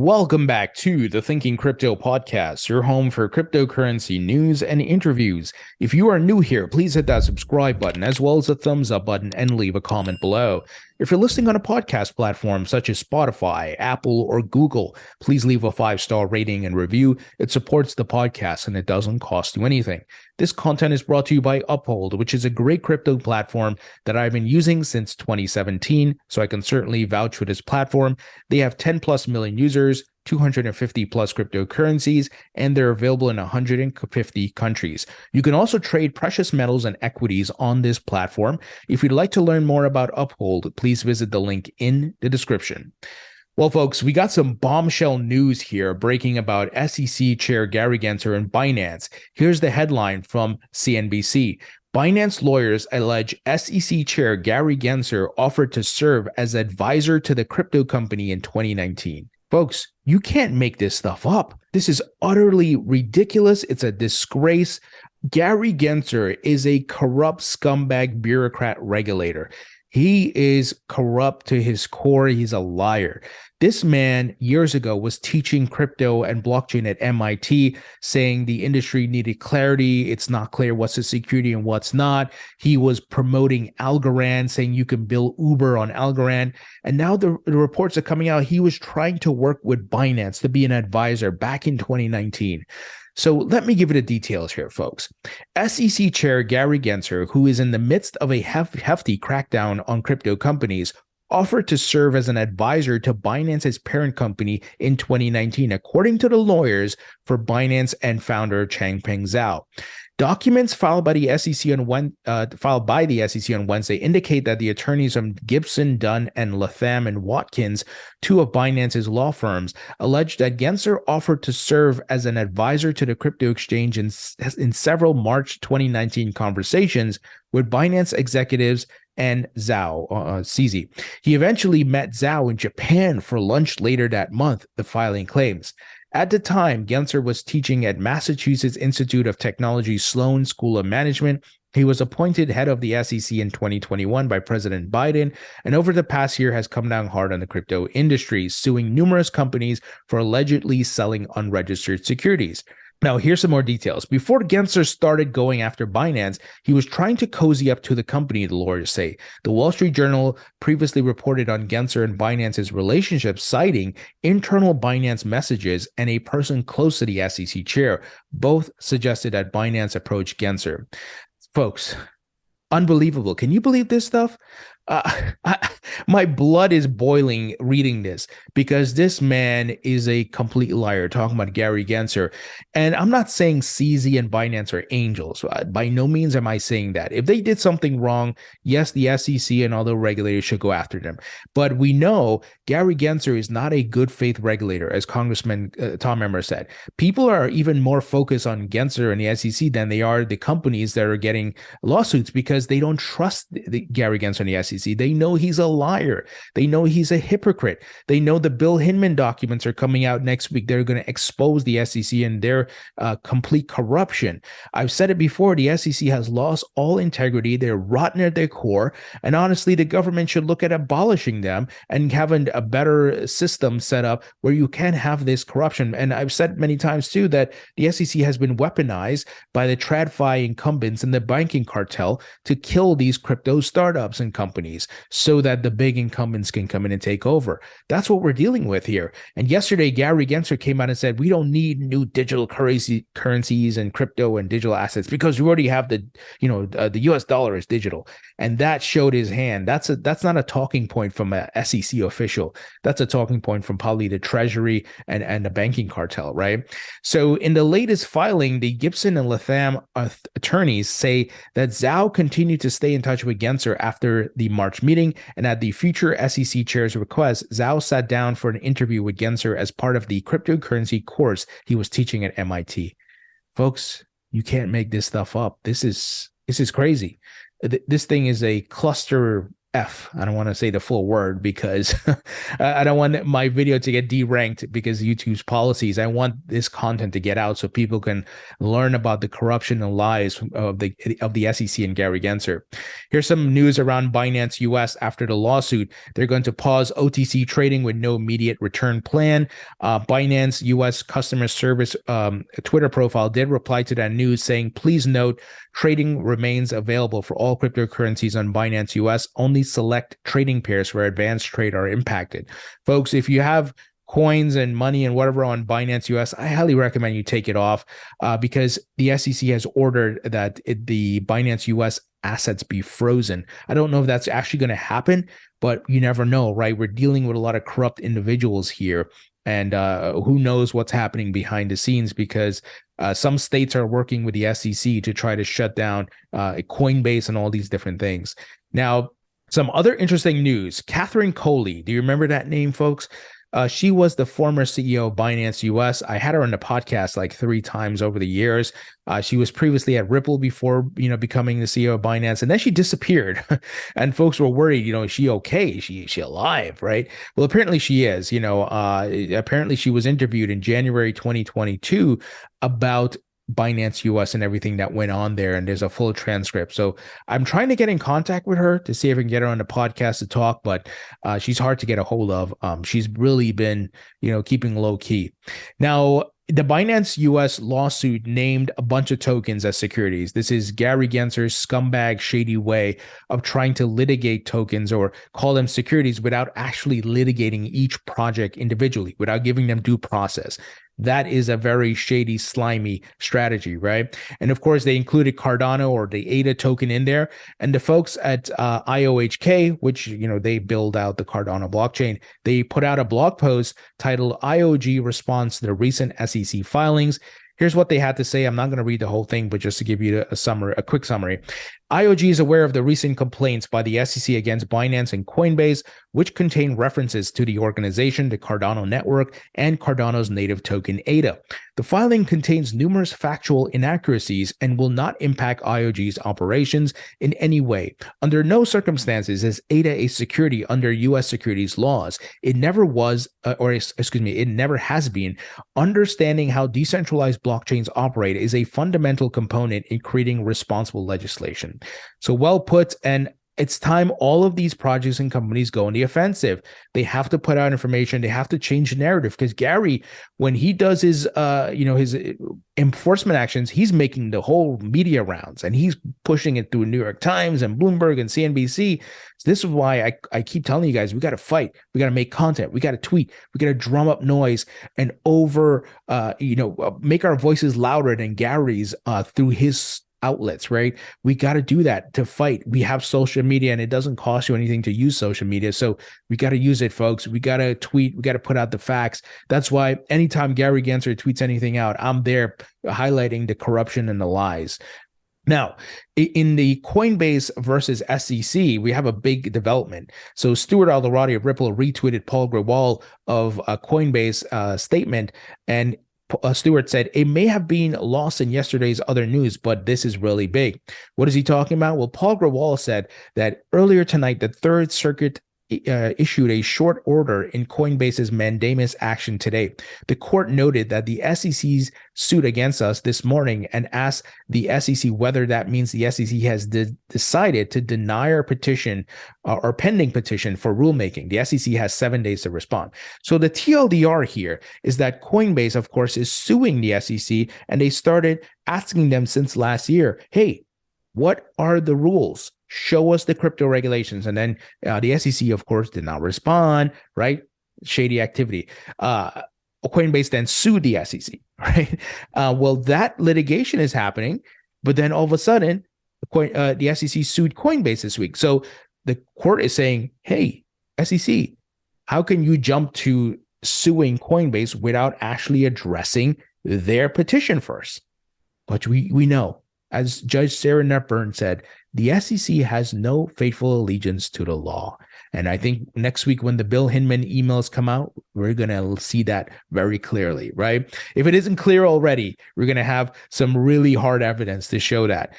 Welcome back to the Thinking Crypto podcast, your home for cryptocurrency news and interviews. If you are new here, please hit that subscribe button as well as the thumbs up button and leave a comment below. If you're listening on a podcast platform such as Spotify, Apple, or Google, please leave a 5-star rating and review. It supports the podcast and it doesn't cost you anything. This content is brought to you by Uphold, which is a great crypto platform that I've been using since 2017, so I can certainly vouch for this platform. They have 10 plus million users, 250 plus cryptocurrencies, and they're available in 150 countries. You can also trade precious metals and equities on this platform. If you'd like to learn more about Uphold, please visit the link in the description. Well, folks, we got some bombshell news here breaking about SEC Chair Gary Gensler and Binance. Here's the headline from CNBC. Binance lawyers allege SEC Chair Gary Gensler offered to serve as advisor to the crypto company in 2019. Folks, you can't make this stuff up. This is utterly ridiculous. It's a disgrace. Gary Gensler is a corrupt scumbag bureaucrat regulator. He is corrupt to his core. He's a liar. This man years ago was teaching crypto and blockchain at MIT, saying the industry needed clarity. It's not clear what's a security and what's not. He was promoting Algorand, saying you can build Uber on Algorand. And now the reports are coming out. He was trying to work with Binance to be an advisor back in 2019. So let me give you the details here, folks. SEC Chair Gary Gensler, who is in the midst of a hefty crackdown on crypto companies, offered to serve as an advisor to Binance's parent company in 2019, according to the lawyers for Binance and founder Changpeng Zhao. Documents filed by the SEC on Wednesday indicate that the attorneys from Gibson, Dunn, and Latham and Watkins, two of Binance's law firms, alleged that Gensler offered to serve as an advisor to the crypto exchange in several March 2019 conversations with Binance executives and Zhao, CZ. He eventually met Zhao in Japan for lunch later that month, the filing claims. At the time, Gensler was teaching at Massachusetts Institute of Technology Sloan School of Management. He was appointed head of the SEC in 2021 by President Biden, and over the past year has come down hard on the crypto industry, suing numerous companies for allegedly selling unregistered securities. Now, here's some more details. Before Gensler started going after Binance, he was trying to cozy up to the company, the lawyers say. The Wall Street Journal previously reported on Gensler and Binance's relationship, citing internal Binance messages and a person close to the SEC chair. Both suggested that Binance approached Gensler. Folks, unbelievable. Can you believe this stuff? My blood is boiling reading this because this man is a complete liar, talking about Gary Gensler. And I'm not saying CZ and Binance are angels. By no means am I saying that. If they did something wrong, yes, the SEC and other regulators should go after them. But we know Gary Gensler is not a good faith regulator, as Congressman Tom Emmer said. People are even more focused on Gensler and the SEC than they are the companies that are getting lawsuits because they don't trust Gary Gensler and the SEC. They know he's a liar. They know he's a hypocrite. They know the Bill Hinman documents are coming out next week. They're going to expose the SEC and their complete corruption. I've said it before, the SEC has lost all integrity. They're rotten at their core. And honestly, the government should look at abolishing them and having a better system set up where you can have this corruption. And I've said many times too that the SEC has been weaponized by the TradFi incumbents and the banking cartel to kill these crypto startups and companies so that the big incumbents can come in and take over. That's what we're dealing with here. And yesterday, Gary Gensler came out and said, we don't need new digital currencies and crypto and digital assets because we already have the US dollar is digital. And that showed his hand. That's not a talking point from a SEC official. That's a talking point from probably the Treasury and the banking cartel, right? So in the latest filing, the Gibson and Latham attorneys say that Zhao continued to stay in touch with Gensler after the March meeting, and at the future SEC chair's request, Zhao sat down for an interview with Gensler as part of the cryptocurrency course he was teaching at MIT. Folks, you can't make this stuff up. This is crazy. This thing is a cluster F. I don't want to say the full word because I don't want my video to get deranked because of YouTube's policies. I want this content to get out so people can learn about the corruption and lies of the SEC and Gary Gensler. Here's some news around Binance US after the lawsuit. They're going to pause OTC trading with no immediate return plan. Binance US customer service Twitter profile did reply to that news saying, please note, trading remains available for all cryptocurrencies on Binance US. Only select trading pairs for advanced trade are impacted. Folks, if you have coins and money and whatever on Binance US, I highly recommend you take it off because the SEC has ordered that the Binance US assets be frozen. I don't know if that's actually going to happen, but you never know, right? We're dealing with a lot of corrupt individuals here. And who knows what's happening behind the scenes because some states are working with the SEC to try to shut down Coinbase and all these different things. Now, some other interesting news. Catherine Coley, do you remember that name, folks? She was the former CEO of Binance US. I had her on the podcast like 3 times over the years. She was previously at Ripple before, becoming the CEO of Binance, and then she disappeared. And folks were worried, is she okay? Is she alive, right? Well, apparently she is. Apparently she was interviewed in January 2022 about Binance US and everything that went on there, and there's a full transcript. So I'm trying to get in contact with her to see if I can get her on the podcast to talk, but she's hard to get a hold of. She's really been, keeping low key. Now, the Binance US lawsuit named a bunch of tokens as securities. This is Gary Gensler's scumbag, shady way of trying to litigate tokens or call them securities without actually litigating each project individually, without giving them due process. That is a very shady, slimy strategy, right? And of course, they included Cardano or the ADA token in there. And the folks at IOHK, which, they build out the Cardano blockchain, they put out a blog post titled IOG Response to the Recent SEC Filings. Here's what they had to say. I'm not going to read the whole thing, but just to give you a quick summary. IOG is aware of the recent complaints by the SEC against Binance and Coinbase, which contain references to the organization, the Cardano network, and Cardano's native token ADA. The filing contains numerous factual inaccuracies and will not impact IOG's operations in any way. Under no circumstances is ADA a security under U.S. securities laws. It never was, it never has been. Understanding how decentralized blockchains operate is a fundamental component in creating responsible legislation. So well put, and it's time all of these projects and companies go on the offensive. They have to put out information. They have to change the narrative because Gary, when he does his enforcement actions, he's making the whole media rounds and he's pushing it through New York Times and Bloomberg and CNBC. So this is why I keep telling you guys, we got to fight. We got to make content. We got to tweet. We got to drum up noise and make our voices louder than Gary's through his outlets, right? We got to do that to fight. We have social media and it doesn't cost you anything to use social media. So we got to use it, folks. We got to tweet. We got to put out the facts. That's why anytime Gary Gensler tweets anything out, I'm there highlighting the corruption and the lies. Now, in the Coinbase versus SEC, we have a big development. So Stuart Alderati of Ripple retweeted Paul Grewal of Coinbase statement, and Stewart said, it may have been lost in yesterday's other news, but this is really big. What is he talking about? Well, Paul Grewal said that earlier tonight, the Third Circuit issued a short order in Coinbase's mandamus action today. The court noted that the SEC's suit against us this morning and asked the SEC whether that means the SEC has decided to deny our petition or pending petition for rulemaking. The SEC has 7 days to respond. So the TLDR here is that Coinbase, of course, is suing the SEC, and they started asking them since last year, hey, what are the rules? Show us the crypto regulations. And then the SEC, of course, did not respond, right? Shady activity. Coinbase then sued the SEC, right? Well, that litigation is happening, but then all of a sudden, the SEC sued Coinbase this week. So the court is saying, hey, SEC, how can you jump to suing Coinbase without actually addressing their petition first? But we know, as Judge Sarah Nutburn said, the SEC has no faithful allegiance to the law. And I think next week when the Bill Hinman emails come out, we're going to see that very clearly, right? If it isn't clear already, we're going to have some really hard evidence to show that.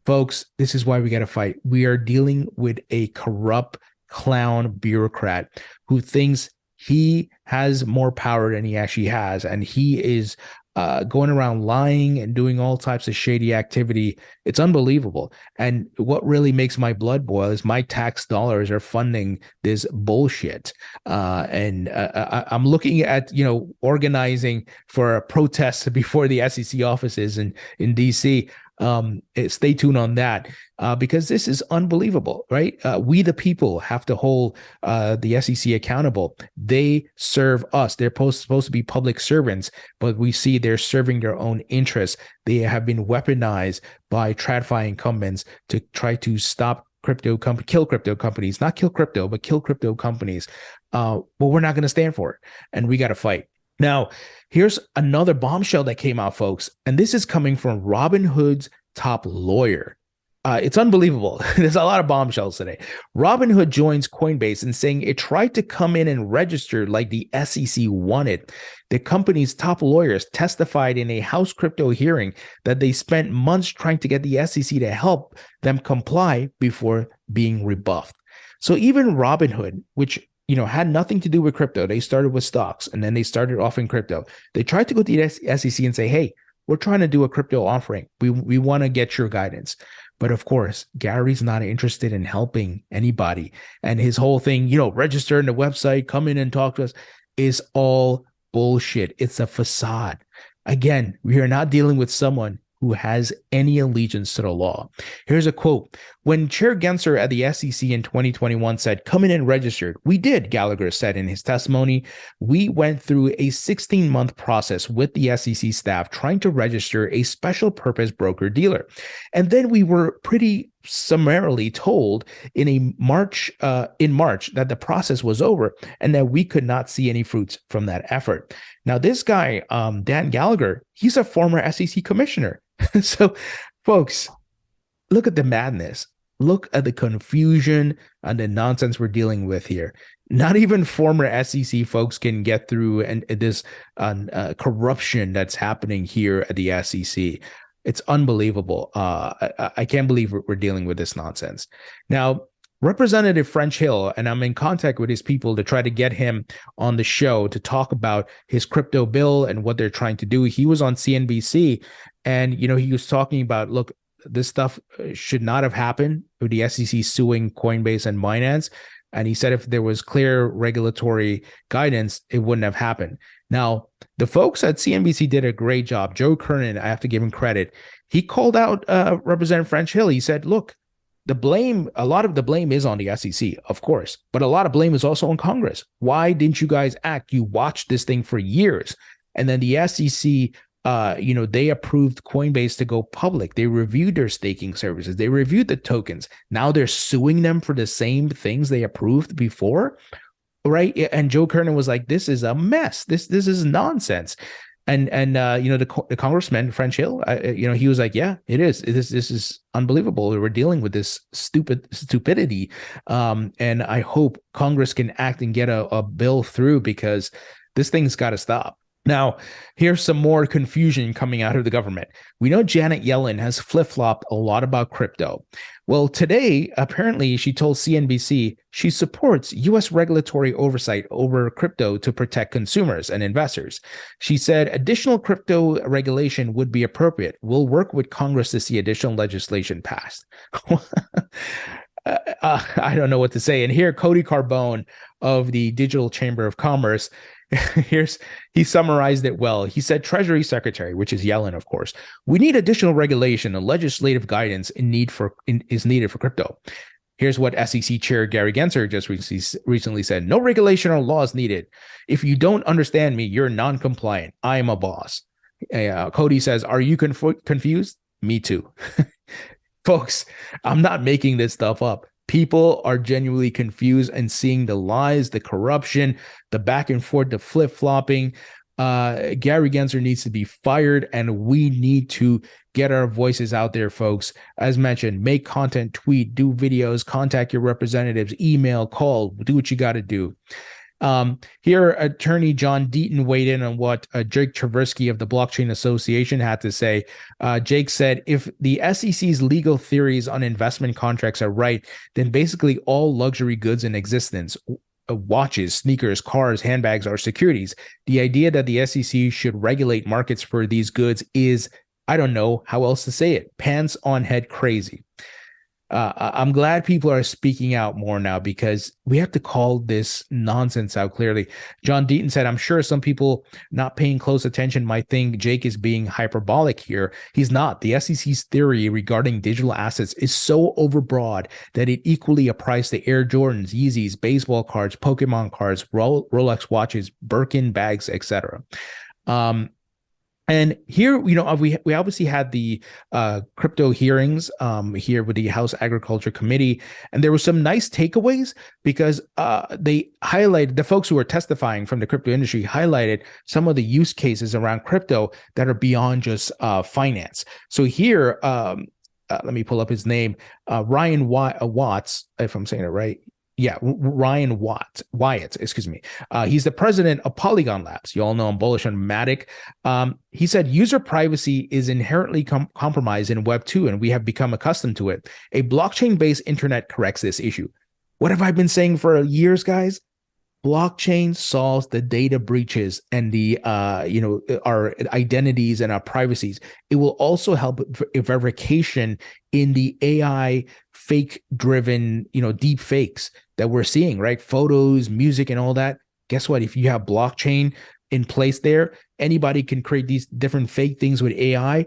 Folks, this is why we got to fight. We are dealing with a corrupt clown bureaucrat who thinks he has more power than he actually has. And he is going around lying and doing all types of shady activity. It's unbelievable. And what really makes my blood boil is my tax dollars are funding this bullshit. I'm looking at, organizing for a protest before the SEC offices in DC. Stay tuned on that because this is unbelievable, right? We, the people, have to hold the SEC accountable. They serve us. They're supposed to be public servants, but we see they're serving their own interests. They have been weaponized by TradFi incumbents to try to stop kill crypto companies, not kill crypto, but kill crypto companies. But we're not going to stand for it, and we got to fight. Now, here's another bombshell that came out, folks, and this is coming from Robinhood's top lawyer. It's unbelievable. There's a lot of bombshells today. Robinhood joins Coinbase in saying it tried to come in and register like the SEC wanted. The company's top lawyers testified in a House crypto hearing that they spent months trying to get the SEC to help them comply before being rebuffed. So even Robinhood, which had nothing to do with crypto. They started with stocks and then they started offering crypto. They tried to go to the SEC and say, hey, we're trying to do a crypto offering. We want to get your guidance. But of course, Gary's not interested in helping anybody. And his whole thing, register in the website, come in and talk to us, is all bullshit. It's a facade. Again, we are not dealing with someone who has any allegiance to the law. Here's a quote. When Chair Gensler at the SEC in 2021 said, come in and register, we did, Gallagher said in his testimony. We went through a 16-month process with the SEC staff trying to register a special purpose broker-dealer. And then we were pretty summarily told in March that the process was over and that we could not see any fruits from that effort. Now, this guy, Dan Gallagher, he's a former SEC commissioner. So, folks, look at the madness. Look at the confusion and the nonsense we're dealing with here. Not even former SEC folks can get through and this corruption that's happening here at the SEC. It's unbelievable. I can't believe we're dealing with this nonsense. Now, Representative French Hill, and I'm in contact with his people to try to get him on the show to talk about his crypto bill and what they're trying to do. He was on CNBC and, he was talking about, look, this stuff should not have happened with the SEC suing Coinbase and Binance. And he said if there was clear regulatory guidance, it wouldn't have happened. Now, the folks at CNBC did a great job. Joe Kernan, I have to give him credit. He called out Representative French Hill. He said, look, a lot of the blame is on the SEC, of course, but a lot of blame is also on Congress. Why didn't you guys act? You watched this thing for years. And then the SEC, they approved Coinbase to go public. They reviewed their staking services. They reviewed the tokens. Now they're suing them for the same things they approved before, right? And Joe Kernan was like, this is a mess. This is nonsense. And the congressman, French Hill, he was like, yeah, it is. This is unbelievable. We're dealing with this stupidity. And I hope Congress can act and get a bill through because this thing's got to stop. Now, here's some more confusion coming out of the government. We know Janet Yellen has flip-flopped a lot about crypto. Well, today, apparently, she told CNBC she supports U.S. regulatory oversight over crypto to protect consumers and investors. She said additional crypto regulation would be appropriate. We'll work with Congress to see additional legislation passed. I don't know what to say. And here, Cody Carbone of the Digital Chamber of Commerce, he summarized it well. He said, Treasury Secretary, which is Yellen, of course, we need additional regulation and legislative guidance is needed for crypto. Here's what SEC Chair Gary Gensler just recently said. No regulation or laws needed. If you don't understand me, you're non-compliant. I am a boss. Cody says, are you confused? Me too. Folks, I'm not making this stuff up. People are genuinely confused and seeing the lies, the corruption, the back and forth, the flip-flopping. Gary Gensler needs to be fired, and we need to get our voices out there, folks. As mentioned, make content, tweet, do videos, contact your representatives, email, call, do what you got to do. Here, attorney John Deaton weighed in on what Jake Tversky of the Blockchain Association had to say. Jake said, if the SEC's legal theories on investment contracts are right, then basically all luxury goods in existence, watches, sneakers, cars, handbags, are securities. The idea that the SEC should regulate markets for these goods is, I don't know how else to say it, pants on head crazy. I'm glad people are speaking out more now because we have to call this nonsense out clearly. John Deaton said, I'm sure some people not paying close attention might think Jake is being hyperbolic here. He's not. The SEC's theory regarding digital assets is so overbroad that it equally applies to Air Jordans, Yeezys, baseball cards, Pokemon cards, Rolex watches, Birkin bags, etc. And here, we obviously had the crypto hearings here with the House Agriculture Committee, and there were some nice takeaways because they highlighted, the folks who were testifying from the crypto industry highlighted some of the use cases around crypto that are beyond just finance. So here, let me pull up his name, Ryan Watts, if I'm saying it right. Yeah, Ryan Wyatt, excuse me. He's the president of Polygon Labs. You all know I'm bullish on Matic. He said user privacy is inherently compromised in Web 2, and we have become accustomed to it. A blockchain-based internet corrects this issue. What have I been saying for years, guys? Blockchain solves the data breaches and the our identities and our privacies. It will also help verification in the AI fake driven, deep fakes that we're seeing, right? Photos, music, and all that. Guess what? If you have blockchain in place there, anybody can create these different fake things with AI.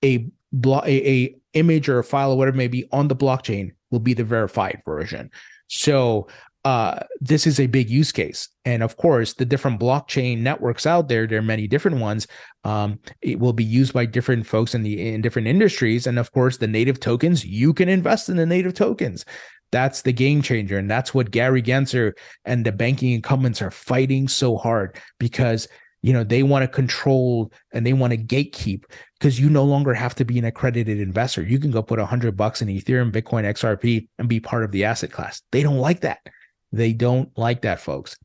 A image or a file or whatever it may be on the blockchain will be the verified version. So this is a big use case. And of course, the different blockchain networks out there, there are many different ones. It will be used by different folks in different industries. And of course, the native tokens, you can invest in the native tokens. That's the game changer. And that's what Gary Gensler and the banking incumbents are fighting so hard because they want to control and they want to gatekeep because you no longer have to be an accredited investor. You can go put $100 in Ethereum, Bitcoin, XRP, and be part of the asset class. They don't like that. They don't like that, folks.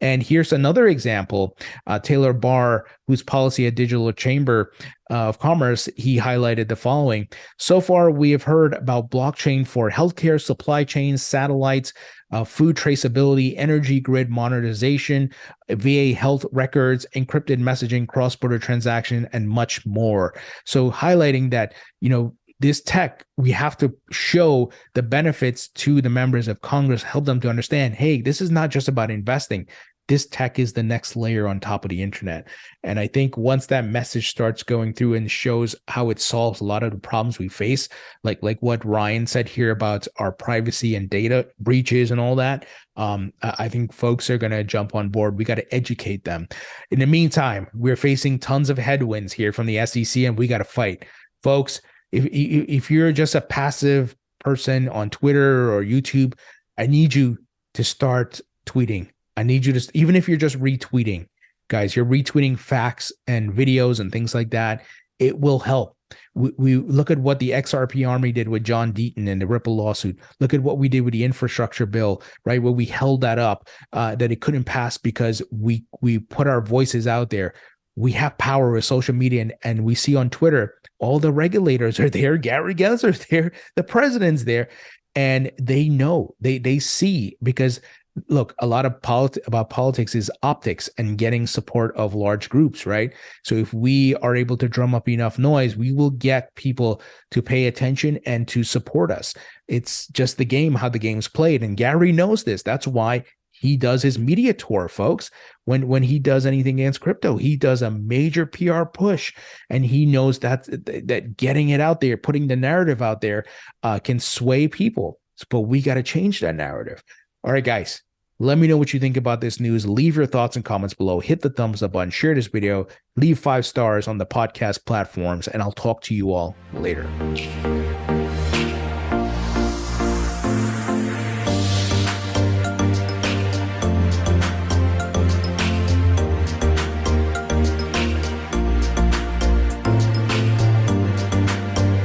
And here's another example. Taylor Barr, who's policy at Digital Chamber of Commerce, he highlighted the following. So far, we have heard about blockchain for healthcare, supply chains, satellites, food traceability, energy grid monetization, VA health records, encrypted messaging, cross-border transaction, and much more. So highlighting that, this tech, we have to show the benefits to the members of Congress, help them to understand, hey, this is not just about investing. This tech is the next layer on top of the internet. And I think once that message starts going through and shows how it solves a lot of the problems we face, like what Ryan said here about our privacy and data breaches and all that, I think folks are going to jump on board. We got to educate them. In the meantime, we're facing tons of headwinds here from the SEC, and we got to fight. Folks, if you're just a passive person on Twitter or YouTube, I need you to start tweeting. I need you to, even if you're just retweeting, guys, you're retweeting facts and videos and things like that. It will help. We look at what the XRP army did with John Deaton and the Ripple lawsuit. Look at what we did with the infrastructure bill, right? Where we held that up, that it couldn't pass because we put our voices out there. We have power with social media, and we see on Twitter, all the regulators are there. Gary Gensler's there. The president's there. And they know, they see, because look, a lot of politics is optics and getting support of large groups, right? So if we are able to drum up enough noise, we will get people to pay attention and to support us. It's just the game, how the game's played. And Gary knows this. That's why he does his media tour, folks. When he does anything against crypto, he does a major PR push, and he knows that getting it out there, putting the narrative out there, can sway people. But we got to change that narrative. All right, guys, let me know what you think about this news. Leave your thoughts and comments below. Hit the thumbs up button, share this video, leave 5 stars on the podcast platforms, and I'll talk to you all later.